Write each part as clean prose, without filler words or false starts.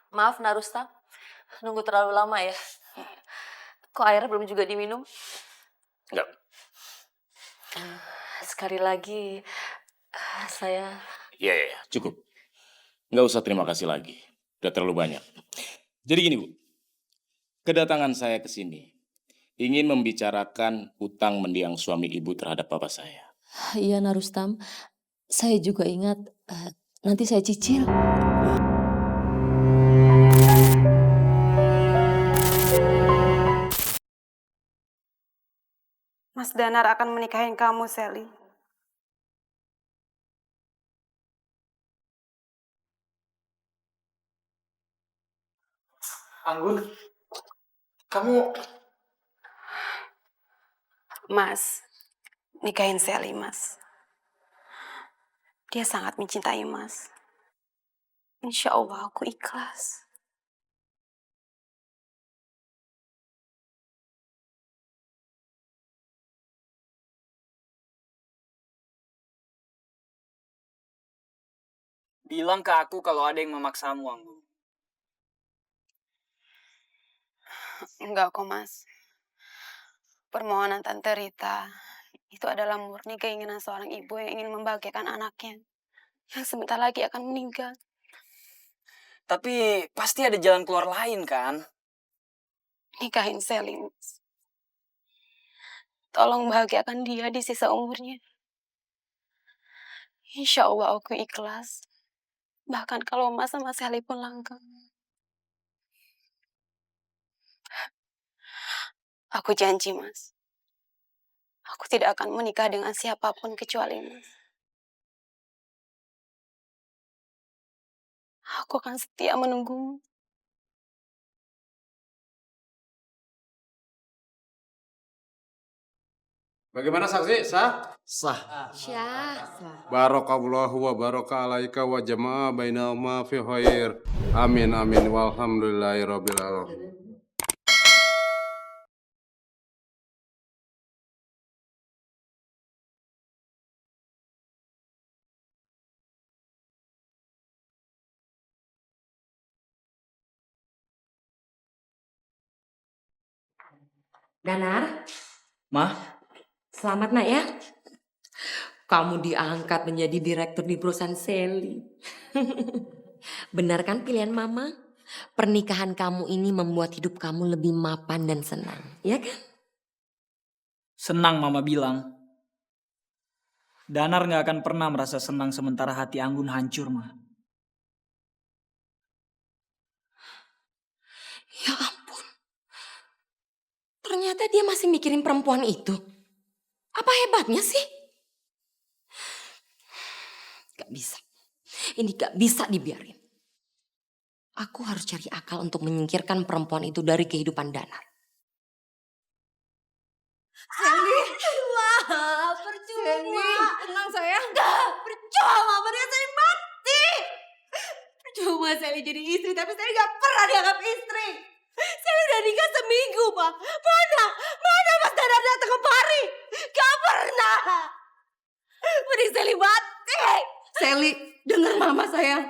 Maaf Narusta, nunggu terlalu lama ya. Kok airnya belum juga diminum? Enggak. Sekali lagi, saya... Iya, cukup. Nggak usah terima kasih lagi. Udah terlalu banyak. Jadi gini, Bu. Kedatangan saya ke sini ingin membicarakan hutang mendiang suami ibu terhadap bapak saya. Iya Narustam, saya juga ingat nanti saya cicil. Mas Danar akan menikahin kamu, Sally. Anggun, kamu... Mas, nikahin Sally, Mas. Dia sangat mencintai Mas. Insya Allah aku ikhlas. Bilang ke aku kalau ada yang memaksamu, Anggun. Enggak kok, Mas. Permohonan Tante Rita itu adalah murni keinginan seorang ibu yang ingin membahagiakan anaknya yang sebentar lagi akan meninggal. Tapi pasti ada jalan keluar lain, kan? Nikahin Sally, Mas. Tolong bahagiakan dia di sisa umurnya. Insya Allah aku ikhlas. Bahkan kalau Mas sama Sally pun langgeng. Aku janji, Mas. Aku tidak akan menikah dengan siapapun kecuali Mas. Aku akan setia menunggumu. Bagaimana saksi? Sah? Sah. Syah. Barakallahu wa baraka alaika wa jama'a bainahuma fi khair. Amin amin walhamdulillahi rabbil alamin. Danar, Mah, selamat nak ya. Kamu diangkat menjadi direktur di perusahaan Sally. Benar kan pilihan mama? Pernikahan kamu ini membuat hidup kamu lebih mapan dan senang, ya kan? senang Mama bilang. Danar gak akan pernah merasa senang sementara hati Anggun hancur, Mah. Ya ampun. Ternyata dia masih mikirin perempuan itu. Apa hebatnya sih? Gak bisa. Ini gak bisa dibiarin. Aku harus cari akal untuk menyingkirkan perempuan itu dari kehidupan Danar. Sally! Wah, percuma. Tenang sayang. Enggak, percuma. Dia Sally mati. Percuma Sally jadi istri, tapi Sally gak pernah dianggap istri. Sally udah nikah seminggu, Pak. Mana Mas Danar datang kemari? Gak pernah. Mending Sally mati. Sally, dengar mama sayang.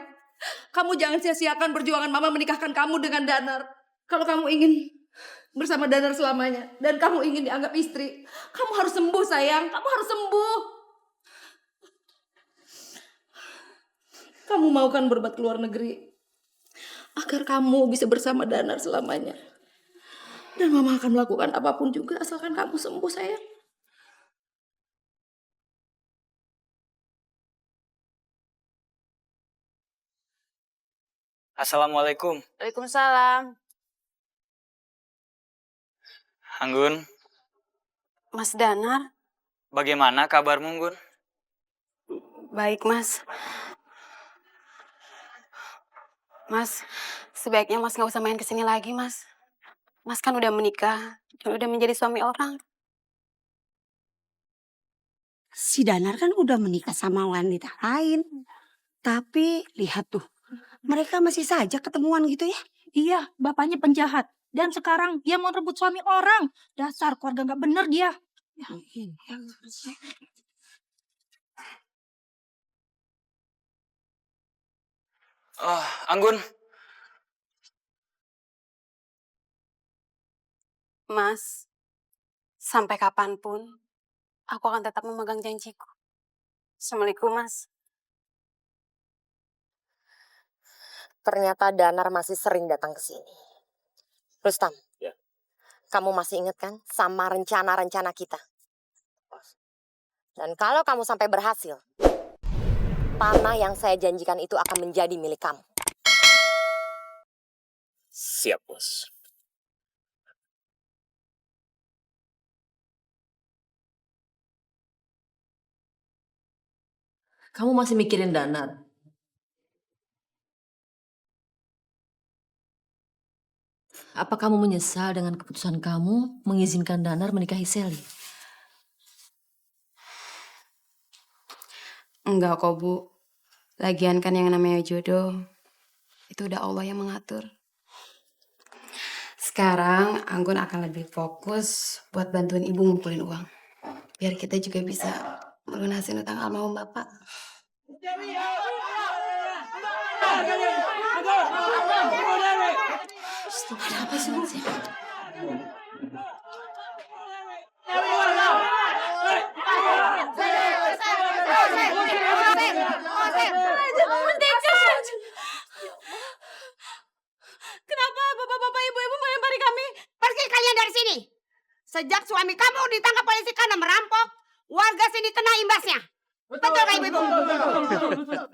Kamu jangan sia-siakan perjuangan mama menikahkan kamu dengan Danar. Kalau kamu ingin bersama Danar selamanya dan kamu ingin dianggap istri, kamu harus sembuh sayang. Kamu harus sembuh. Kamu mau kan berobat ke luar negeri agar kamu bisa bersama Danar selamanya. Dan mama akan melakukan apapun juga asalkan kamu sembuh sayang. Assalamualaikum. Waalaikumsalam. Anggun, Mas Danar, bagaimana kabarmu, Anggun? baik Mas. Mas, sebaiknya Mas gak usah main kesini lagi, Mas. Mas kan udah menikah dan udah menjadi suami orang. Si Danar kan udah menikah sama wanita lain. Tapi lihat tuh, mereka masih saja ketemuan gitu ya. Iya, bapaknya penjahat. Dan sekarang dia mau rebut suami orang. Dasar keluarga gak bener dia. Anggun, Mas. Sampai kapanpun, aku akan tetap memegang janjiku. Assalamualaikum, Mas. Ternyata Danar masih sering datang ke sini. Rustam, Ya. kamu masih ingat kan sama rencana-rencana kita? Dan kalau kamu sampai berhasil, tanah yang saya janjikan itu akan menjadi milik kamu. Siap, Bos. Kamu masih mikirin Danar? Apa kamu menyesal dengan keputusan kamu mengizinkan Danar menikahi Sally? Enggak kok, Bu. Lagian kan yang namanya jodoh, itu udah Allah yang mengatur. Sekarang Anggun akan lebih fokus buat bantuin ibu ngumpulin uang. Biar kita juga bisa melunasi utang almarhum Bapak. Ada apa sih, Bu? Kenapa bapak-bapak ibu-ibu melempari kami? Pergi kalian dari sini. Sejak suami kamu ditangkap polisi karena merampok, warga sini kena imbasnya. Betul nggak ibu-ibu?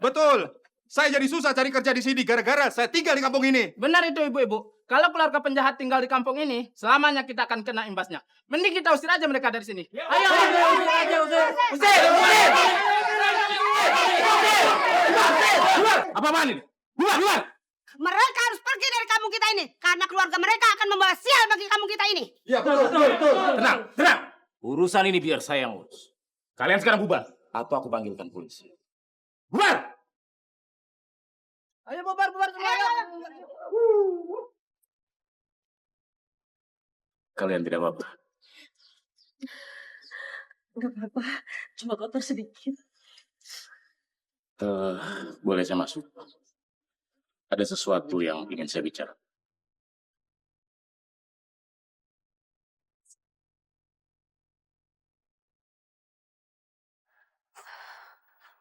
Betul. Saya jadi susah cari kerja di sini gara-gara saya tinggal di kampung ini. Benar itu ibu-ibu. Kalau keluarga penjahat tinggal di kampung ini, selamanya kita akan kena imbasnya. Mending kita usir aja mereka dari sini. Ayo, usir. Apa-apaan ini? Keluar! Mereka harus pergi dari kampung kita ini karena keluarga mereka akan membawa sial bagi kampung kita ini. Ya, betul. Tenang. Urusan ini biar saya yang urus. Kalian sekarang bubar, atau aku panggilkan polisi. Bubar! Ayo bubar semuanya. Kalian tidak apa-apa. Enggak apa-apa, cuma kotor sedikit. Boleh saya masuk? Ada sesuatu yang ingin saya bicara.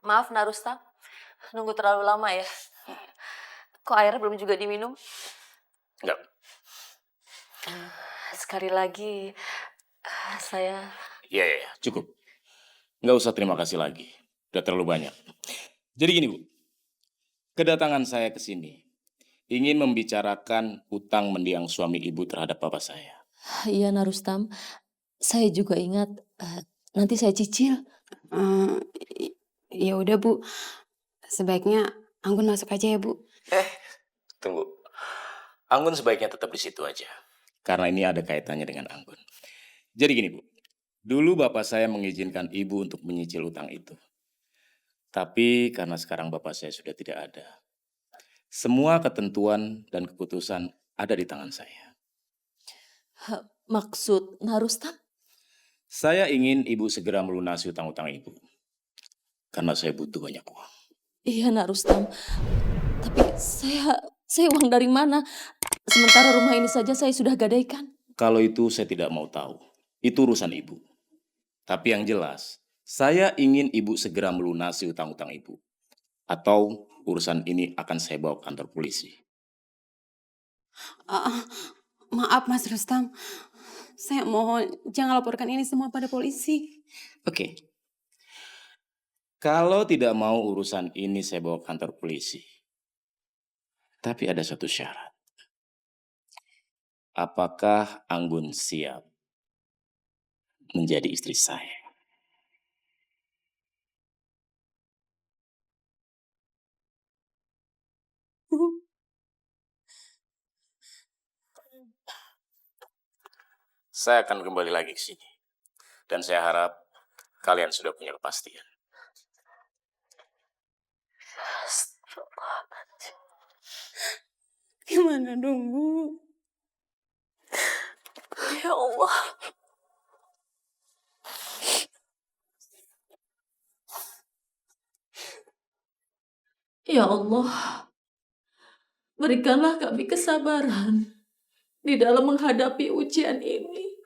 Maaf, Narustam. Nunggu terlalu lama ya. Kok airnya belum juga diminum? Enggak. Sekali lagi, saya... Ya, cukup. Nggak usah terima kasih lagi. Udah terlalu banyak. Jadi gini, Bu. Kedatangan saya ke sini ingin membicarakan utang mendiang suami ibu terhadap bapak saya. Iya, Narustam. Saya juga ingat, nanti saya cicil. Ya udah, Bu. Sebaiknya Anggun masuk aja ya, Bu. Tunggu. Anggun sebaiknya tetap di situ aja. Karena ini ada kaitannya dengan Anggun. Jadi gini, Bu. Dulu bapak saya mengizinkan ibu untuk menyicil utang itu. Tapi karena sekarang bapak saya sudah tidak ada. Semua ketentuan dan keputusan ada di tangan saya. Maksud Narustam? Saya ingin ibu segera melunasi utang-utang ibu. Karena saya butuh banyak uang. Iya, Narustam. Tapi saya uang dari mana? Sementara rumah ini saja saya sudah gadaikan. Kalau itu saya tidak mau tahu. Itu urusan ibu. Tapi yang jelas, saya ingin ibu segera melunasi utang-utang ibu. Atau urusan ini akan saya bawa ke kantor polisi. Maaf, Mas Rustam. Saya mohon jangan laporkan ini semua pada polisi. Oke. Kalau tidak mau urusan ini saya bawa ke kantor polisi. Tapi ada satu syarat. Apakah Anggun siap menjadi istri saya? Saya akan kembali lagi ke sini. Dan saya harap kalian sudah punya kepastian. Gimana dong, Bu? Ya Allah. Ya Allah, berikanlah kami kesabaran di dalam menghadapi ujian ini.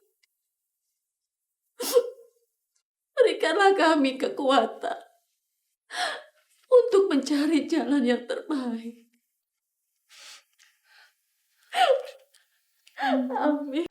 berikanlah kami kekuatan untuk mencari jalan yang terbaik. Amin.